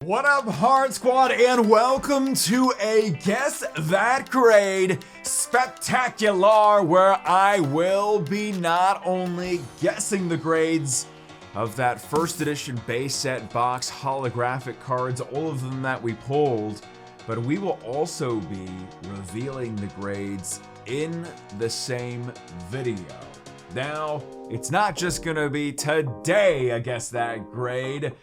What up, Heart Squad, and welcome to a Guess That Grade Spectacular, where I will be not only guessing the grades of that first edition base set box holographic cards, all of them that we pulled, but we will also be revealing the grades in the same video. Now, it's not just gonna be today, I guess, that grade,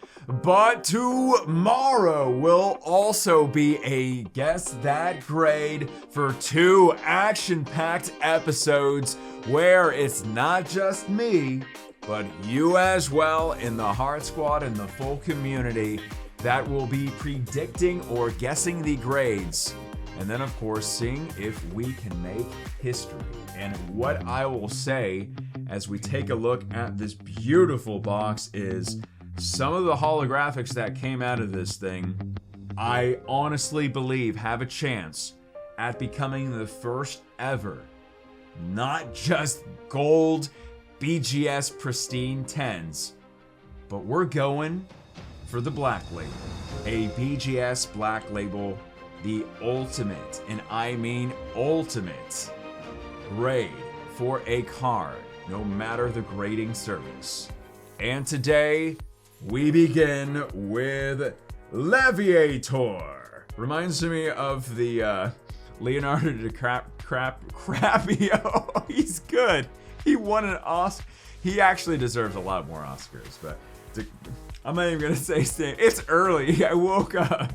but tomorrow will also be a Guess That Grade for 2 action-packed episodes where it's not just me, but you as well in the Heart Squad and the full community that will be predicting or guessing the grades. And then, of course, seeing if we can make history. And what I will say as we take a look at this beautiful box is some of the holographics that came out of this thing, I honestly believe have a chance at becoming the first ever, not just gold BGS pristine 10s, but we're going for the black label. A BGS black label, the ultimate, and I mean ultimate, grade for a card, no matter the grading service. And today, we begin with Leviator. Reminds me of the Leonhart DiCaprio. He's good. He won an Oscar. He actually deserves a lot more Oscars, but I'm not even gonna say his name. It's early. I woke up.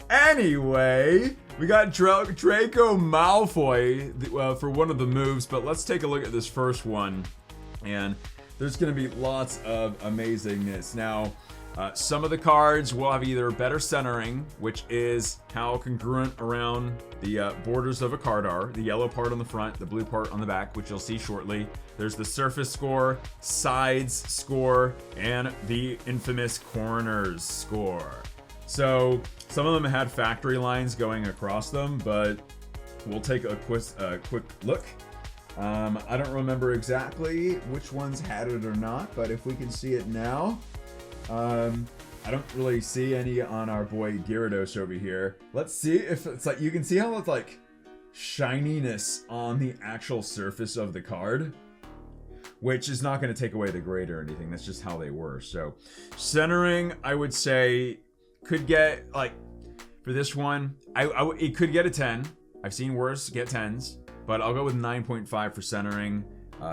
Anyway, we got Draco Malfoy for one of the moves, but let's take a look at this first one. And there's going to be lots of amazingness. Now, some of the cards will have either better centering, which is how congruent around the borders of a card are. The yellow part on the front, the blue part on the back, which you'll see shortly. There's the surface score, sides score, and the infamous corners score. So some of them had factory lines going across them, but we'll take a quick look. I don't remember exactly which ones had it or not, but if we can see it now, I don't really see any on our boy Gyarados over here. Let's see if it's like, you can see how it's like shininess on the actual surface of the card, which is not going to take away the grade or anything. That's just how they were. So centering, I would say, could get, like, for this one, it could get a 10. I've seen worse get 10s, but I'll go with 9.5 for centering.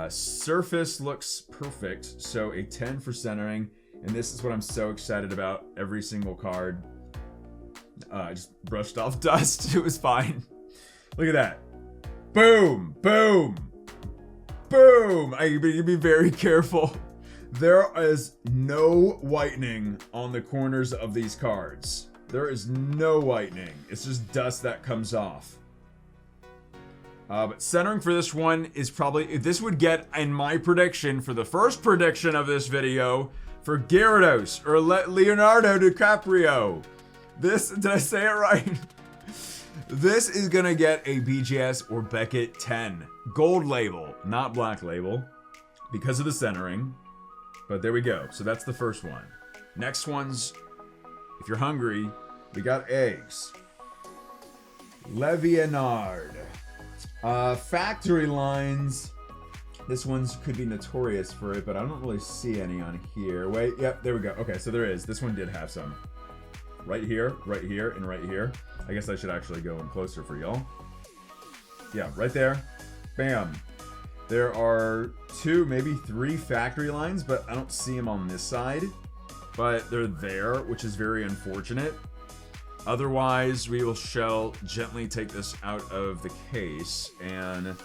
Surface looks perfect, so a 10 for centering. And this is what I'm so excited about. Every single card. I just brushed off dust. It was fine. Look at that. Boom, boom, boom. I need to be very careful. There is no whitening on the corners of these cards. There is no whitening. It's just dust that comes off. But centering for this one is probably, this would get, in my prediction, for the first prediction of this video, for Gyarados or Leonardo DiCaprio. This, did I say it right? This is gonna get a BGS or Beckett 10. Gold label, not black label, because of the centering. But there we go. So that's the first one. Next one's, if you're hungry, we got eggs. Leonhart. Factory lines. This one's could be notorious for it, but I don't really see any on here. Wait, yep, there we go. Okay, so there is. This one did have some. Right here, and right here. I guess I should actually go in closer for y'all. Yeah, right there. Bam. There are 2, maybe 3 factory lines, but I don't see them on this side. But they're there, which is very unfortunate. Otherwise, we shall gently take this out of the case. And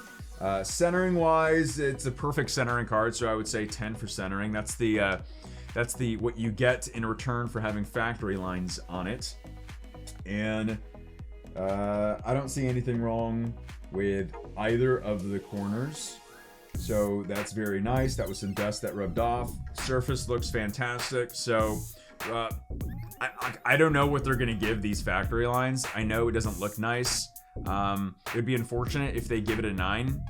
centering wise, it's a perfect centering card, so I would say 10 for centering. That's the what you get in return for having factory lines on it. And I don't see anything wrong with either of the corners. So that's very nice. That was some dust that rubbed off. Surface looks fantastic. So I don't know what they're gonna give these factory lines. I know it doesn't look nice. It would be unfortunate if they give it a 9.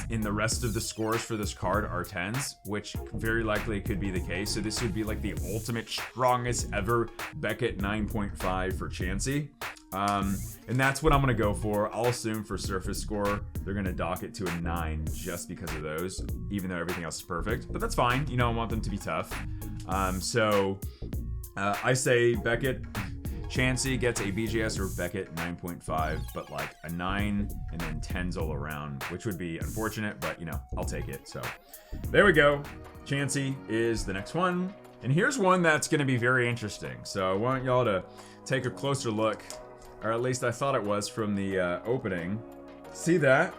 in the rest of the scores for this card are 10s, which very likely could be the case. So this would be like the ultimate strongest ever Beckett 9.5 for Chansey. And that's what I'm going to go for. I'll assume for surface score, they're going to dock it to a 9 just because of those, even though everything else is perfect. But that's fine. You know, I want them to be tough. I say Beckett, Chansey gets a BGS or Beckett 9.5, but like a 9 and then 10s all around, which would be unfortunate, but you know, I'll take it. So there we go. Chansey is the next one. And here's one that's going to be very interesting. So I want y'all to take a closer look, or at least I thought it was from the opening. See that?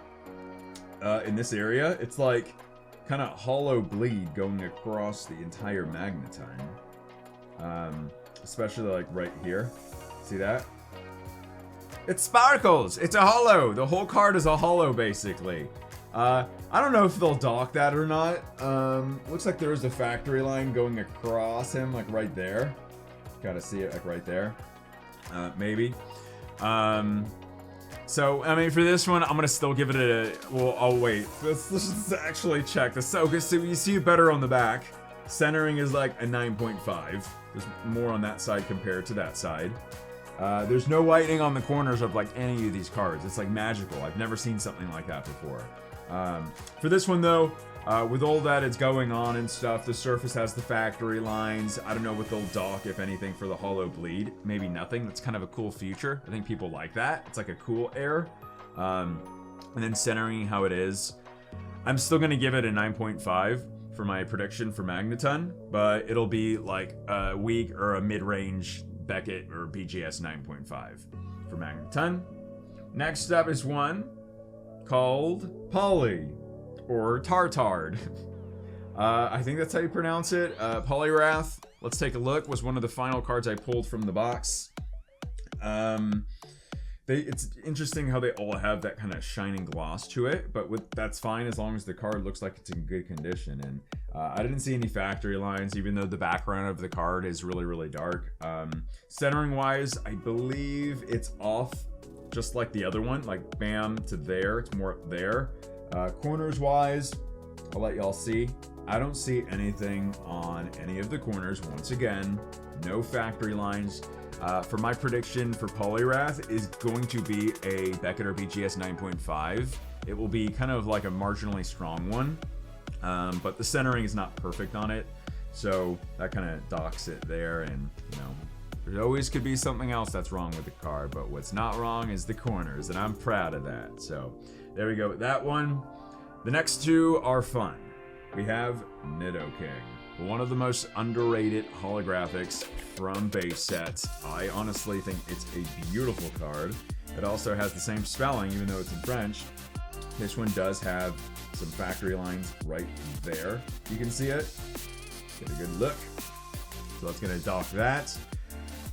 In this area, it's like kind of hollow bleed going across the entire magnetine. Especially like right here. See that? It sparkles! It's a hollow! The whole card is a hollow, basically. I don't know if they'll dock that or not. Looks like there is a factory line going across him, like right there. Gotta see it, like right there. Maybe. So, I mean, for this one, I'm gonna still give it a... Well, I'll wait. Let's just actually check this. So you see it better on the back. Centering is like a 9.5. There's more on that side compared to that side. There's no whitening on the corners of like any of these cards. It's like magical. I've never seen something like that before. For this one though, with all that it's going on and stuff, the surface has the factory lines. I don't know what they'll dock, if anything, for the hollow bleed. Maybe nothing. That's kind of a cool feature. I think people like that. It's like a cool air. And then centering how it is. I'm still going to give it a 9.5 for my prediction for Magneton, but it'll be like a weak or a mid-range Beckett or BGS 9.5 for Magneton. Next up is one called Poly, or Tartard. I think that's how you pronounce it. Poliwrath, let's take a look, was one of the final cards I pulled from the box. It's interesting how they all have that kind of shining gloss to it, but that's fine as long as the card looks like it's in good condition. And I didn't see any factory lines, even though the background of the card is really, really dark. Centering wise, I believe it's off just like the other one, like bam to there. It's more up there. Corners wise, I'll let y'all see. I don't see anything on any of the corners. Once again, no factory lines. For my prediction for Poliwrath is going to be a Beckett or BGS 9.5. It will be kind of like a marginally strong one, but the centering is not perfect on it, so that kind of docks it there. And you know, there always could be something else that's wrong with the card, but what's not wrong is the corners, and I'm proud of that. So there we go with that one. The next two are fun. We have Nidoking, one of the most underrated holographics from base sets. I honestly think it's a beautiful card. It also has the same spelling, even though it's in French. This one does have some factory lines right there. You can see it. Get a good look. So that's gonna dock that.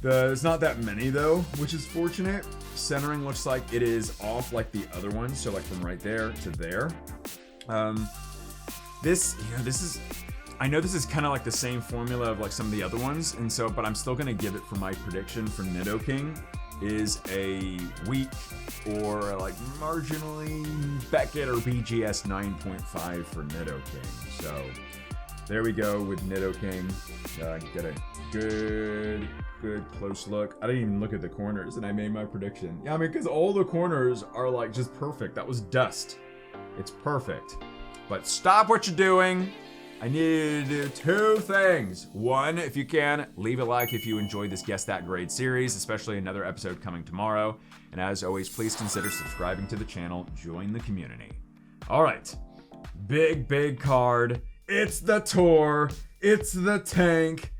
There's not that many though, which is fortunate. Centering looks like it is off like the other one, so like from right there to there. I know this is kind of like the same formula of like some of the other ones, and so, but I'm still gonna give it for my prediction for Nidoking is a weak or like marginally Beckett or BGS 9.5 for Nidoking. So there we go with Nidoking. Get a good close look. I didn't even look at the corners and I made my prediction. Yeah, I mean, because all the corners are like just perfect. That was dust. It's perfect. But stop what you're doing. I need you to do two things. One, if you can, leave a like if you enjoyed this Guess That Grade series, especially another episode coming tomorrow. And as always, please consider subscribing to the channel, join the community. All right, big card. It's the Tor. It's the tank.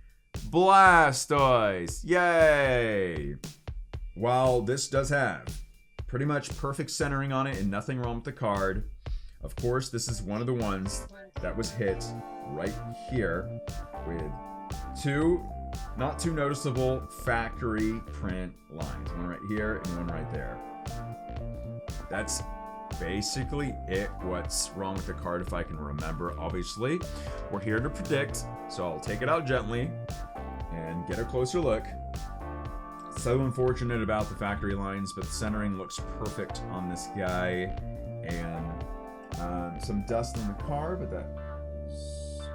Blastoise. Yay. While this does have pretty much perfect centering on it and nothing wrong with the card, of course, this is one of the ones that was hit right here with two not too noticeable factory print lines. One right here and one right there. That's basically it. What's wrong with the card, if I can remember. Obviously, we're here to predict, so I'll take it out gently and get a closer look. So unfortunate about the factory lines, but the centering looks perfect on this guy. And Some dust on the car, but that...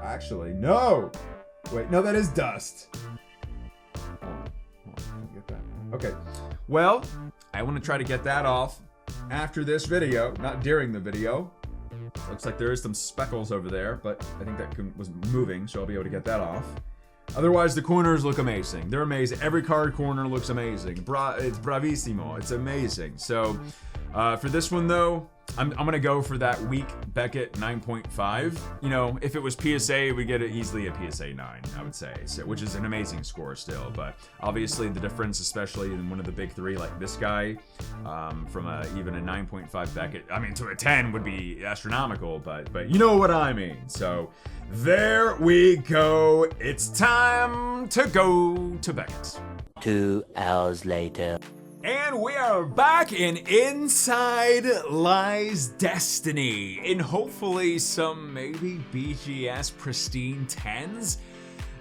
Actually, no! Wait, no, that is dust. Get that. Okay, well, I want to try to get that off after this video, not during the video. Looks like there is some speckles over there, but I think that was moving, so I'll be able to get that off. Otherwise, the corners look amazing. They're amazing. Every card corner looks amazing. It's bravissimo. It's amazing. So, for this one though, I'm gonna go for that weak Beckett 9.5. You know, if it was PSA, we get it easily a PSA 9, I would say, so, which is an amazing score still. But obviously the difference, especially in one of the big three like this guy, from even a 9.5 Beckett, I mean, to a 10 would be astronomical, but you know what I mean. So there we go. It's time to go to Beckett. 2 hours later. And we are back in Inside Lies Destiny, in hopefully some maybe BGS pristine 10s.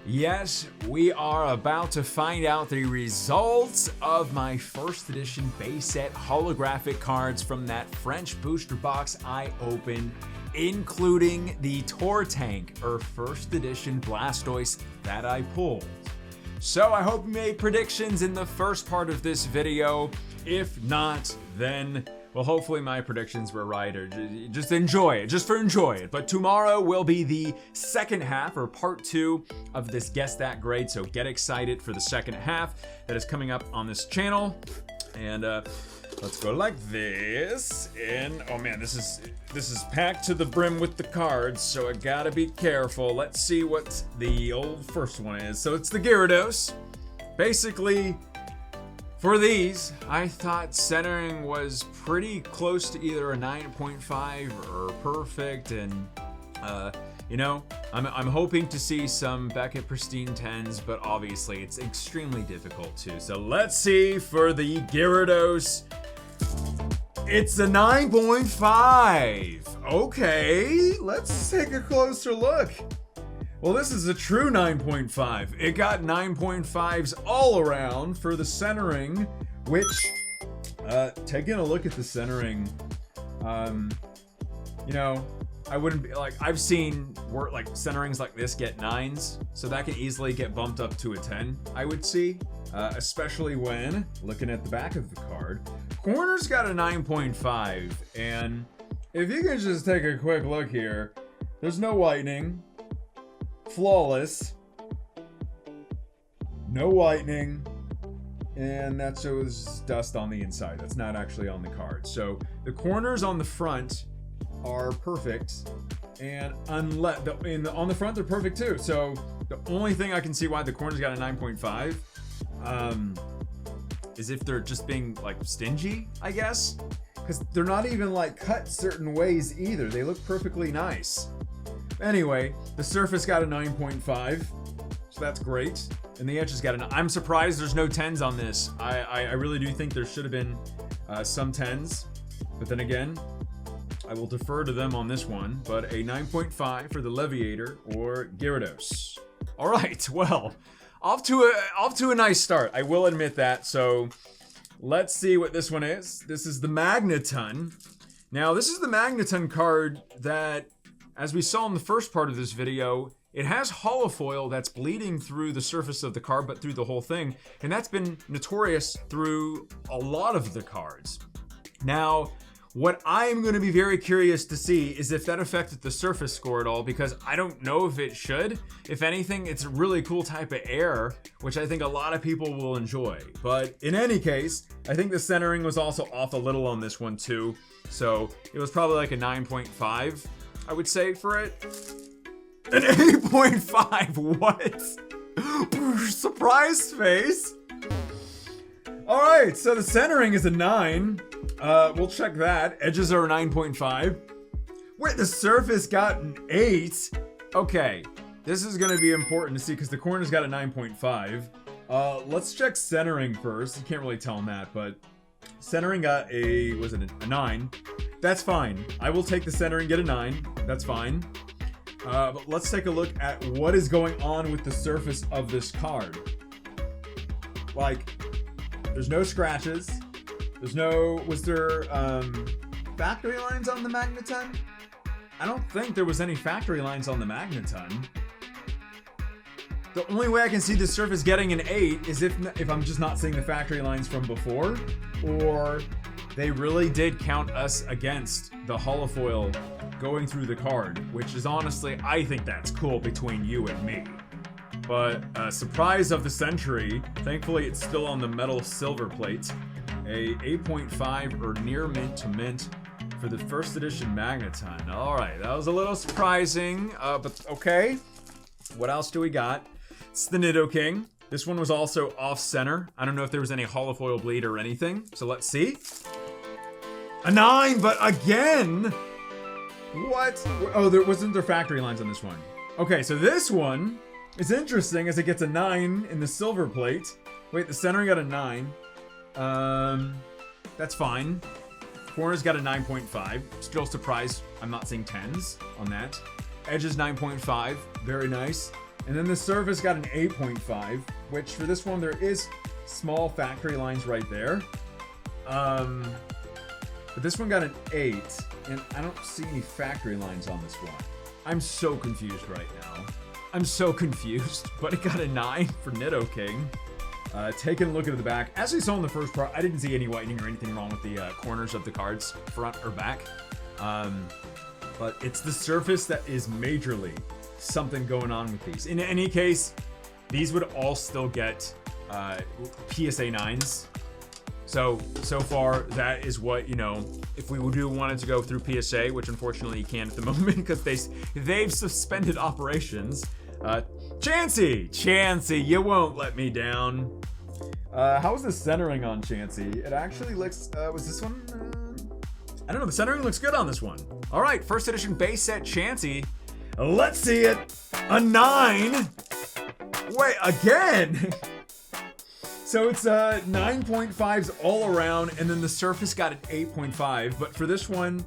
Yes, we are about to find out the results of my first edition base set holographic cards from that French booster box I opened, including the Tor Tank, or first edition Blastoise that I pulled. So I hope you made predictions in the first part of this video. If not, then, well, hopefully my predictions were right, or just enjoy it, just for enjoy it. But tomorrow will be the second half, or part 2 of this Guess That grade, so get excited for the second half that is coming up on this channel. And let's go like this, and oh man, this is packed to the brim with the cards, so I gotta be careful. Let's see what the old first one is. So it's the Gyarados. Basically, for these, I thought centering was pretty close to either a 9.5 or perfect, and you know, I'm hoping to see some Beckett pristine 10s, but obviously it's extremely difficult too. So let's see for the Gyarados. It's a 9.5. Okay, let's take a closer look. Well, this is a true 9.5. It got 9.5s all around for the centering, which, taking a look at the centering, you know, I wouldn't be like, I've seen work like centerings like this get 9s, so that can easily get bumped up to a 10, I would see, especially when looking at the back of the card. Corner's got a 9.5, and if you can just take a quick look here, there's no whitening, flawless, no whitening, and that shows dust on the inside. That's not actually on the card. So the corners on the front are perfect, and on the front they're perfect too. So the only thing I can see why the corner's got a 9.5 is if they're just being like stingy, I guess, because they're not even like cut certain ways either. They look perfectly nice. Anyway, the surface got a 9.5, so that's great, and the edge has got an. I'm surprised there's no 10s on this. I really do think there should have been some 10s, but then again, I will defer to them on this one. But a 9.5 for the Leviator or Gyarados. All right, well, off to a nice start. I will admit that. So let's see what this one is. This is the Magneton. Now, this is the Magneton card that, as we saw in the first part of this video, it has holofoil that's bleeding through the surface of the card, but through the whole thing, and that's been notorious through a lot of the cards. Now, what I'm going to be very curious to see is if that affected the surface score at all, because I don't know if it should. If anything, it's a really cool type of air, which I think a lot of people will enjoy. But in any case, I think the centering was also off a little on this one too, so it was probably like a 9.5, I would say, for it. An 8.5, what? Surprise face. All right, so the centering is a 9. We'll check that. Edges are a 9.5. Wait, the surface got an 8. Okay, this is gonna be important to see because the corner's got a 9.5. Let's check centering first. You can't really tell on that, but centering got a 9. That's fine. I will take the centering, get a 9. That's fine. But let's take a look at what is going on with the surface of this card. Like, there's no scratches. Was there factory lines on the Magneton? I don't think there was any factory lines on the Magneton. The only way I can see the surface getting an 8 is if I'm just not seeing the factory lines from before, or they really did count us against the holofoil going through the card, which is honestly, I think that's cool between you and me. But surprise of the century, thankfully it's still on the metal silver plate, a 8.5 or near mint to mint for the first edition Magneton. All right, that was a little surprising, but okay. What else do we got? It's the Nidoking. This one was also off-center. I don't know if there was any holofoil bleed or anything, so let's see. A 9, but again! What? Oh, there wasn't there factory lines on this one. Okay, so this one is interesting as it gets a 9 in the silver plate. Wait, the centering got a 9. That's fine. Corner's got a 9.5. Still surprised I'm not seeing 10s on that. Edge is 9.5. Very nice. And then the surface got an 8.5, which for this one there is small factory lines right there. But this one got an 8, and I don't see any factory lines on this one. I'm so confused right now. I'm so confused, but it got a 9 for Nidoking. Taking a look at the back, as we saw in the first part, I didn't see any whitening or anything wrong with the corners of the cards, front or back. But it's the surface that is majorly something going on with these. In any case, these would all still get PSA 9s. So far, that is what, you know, if we wanted to go through PSA, which unfortunately you can't at the moment because they've suspended operations. Chansey, you won't let me down. How's the centering on Chansey? It actually looks, was this one? I don't know, the centering looks good on this one. All right, first edition base set Chansey. Let's see it. A 9. Wait, again. So it's 9.5s all around, and then the surface got an 8.5. But for this one,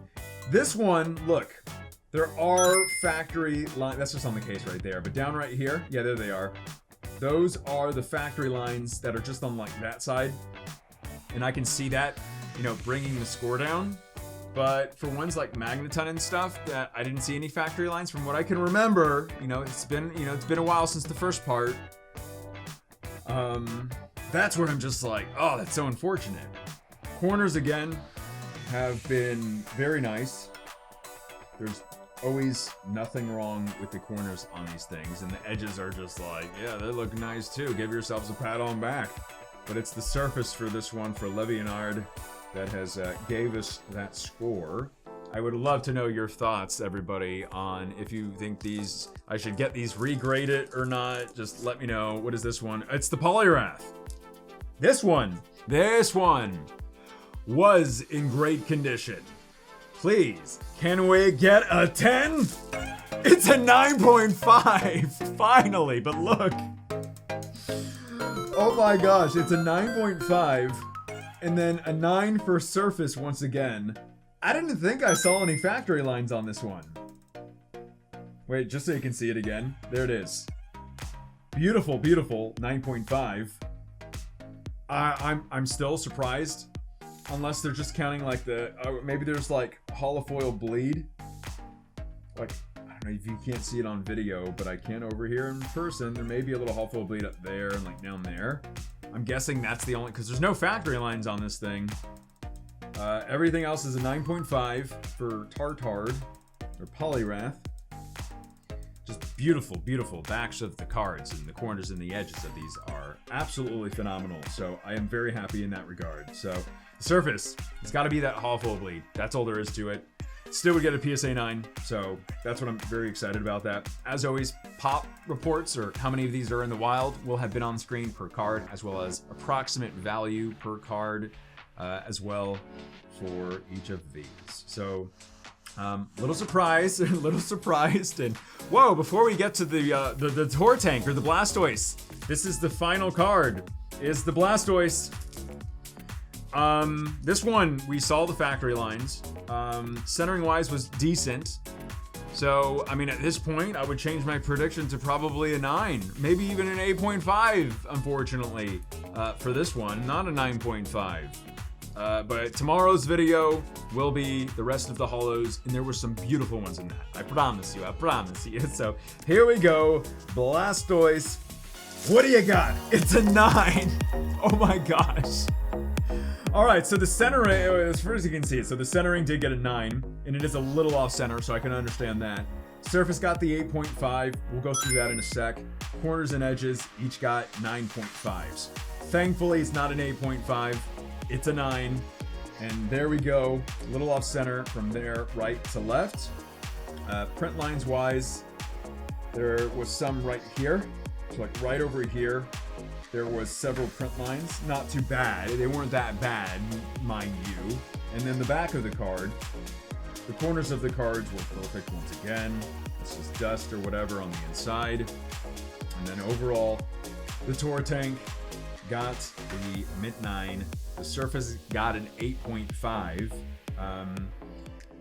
look, there are factory lines. That's just on the case right there. But down right here, yeah, there they are. Those are the factory lines that are just on like that side, and I can see that, you know, bringing the score down. But for ones like Magneton and stuff, that I didn't see any factory lines from what I can remember. You know, it's been a while since the first part. That's where I'm just like, oh, that's so unfortunate. Corners again have been very nice. There's always nothing wrong with the corners on these things, and the edges are just like, yeah, they look nice too. Give yourselves a pat on back. But it's the surface for this one for Leonhart that has gave us that score. I would love to know your thoughts, everybody, on if you think I should get these regraded or not. Just let me know. What is this one? It's the Poliwrath. This one was in great condition. Please, can we get a 10? It's a 9.5, finally, but look. Oh my gosh, it's a 9.5. And then a 9 for surface once again. I didn't think I saw any factory lines on this one. Wait, just so you can see it again. There it is. Beautiful, beautiful 9.5. I'm still surprised. Unless they're just counting like maybe there's like holofoil bleed. Like, I don't know if you can't see it on video, but I can over here in person. There may be a little holofoil bleed up there and like down there. I'm guessing that's the only, because there's no factory lines on this thing. Everything else is a 9.5 for Tartard or Poliwrath. Just beautiful, beautiful backs of the cards, and the corners and the edges of these are absolutely phenomenal. So I am very happy in that regard. So the surface, it's got to be that holofoil bleed. That's all there is to it. Still would get a PSA 9, so that's what I'm very excited about that. As always, pop reports, or how many of these are in the wild, will have been on screen per card, as well as approximate value per card, as well for each of these. So, little surprised, and whoa! Before we get to the Tortank or the Blastoise, this is the final card. Is the Blastoise. This one, we saw the factory lines. Centering wise was decent. So, I mean, at this point, I would change my prediction to probably a 9. Maybe even an 8.5, unfortunately, for this one. Not a 9.5. But tomorrow's video will be the rest of the holos, and there were some beautiful ones in that. I promise you. So here we go. Blastoise. What do you got? It's a 9. Oh my gosh. All right, so the centering, as far as you can see it, so the centering did get a 9, and it is a little off center, so I can understand that. Surface got the 8.5. We'll go through that in a sec. Corners and edges each got 9.5s. Thankfully, it's not an 8.5. It's a 9. And there we go. A little off center from there, right to left. Print lines wise, there was some right here. So like right over here, there was several print lines. Not too bad. They weren't that bad, mind you. And then the back of the card, the corners of the cards were perfect once again. It's just dust or whatever on the inside. And then overall, the Tortank got the mint 9. The Surface got an 8.5.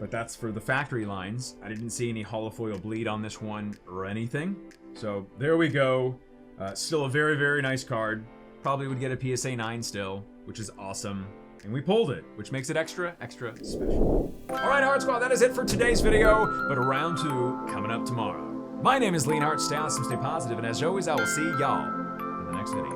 But that's for the factory lines. I didn't see any holofoil bleed on this one or anything. So there we go. Still a very, very nice card. Probably would get a PSA 9 still, which is awesome. And we pulled it, which makes it extra, extra special. All right, Heart Squad, that is it for today's video, but a round 2 coming up tomorrow. My name is Leonhart. Stay awesome, stay positive, and as always, I will see y'all in the next video.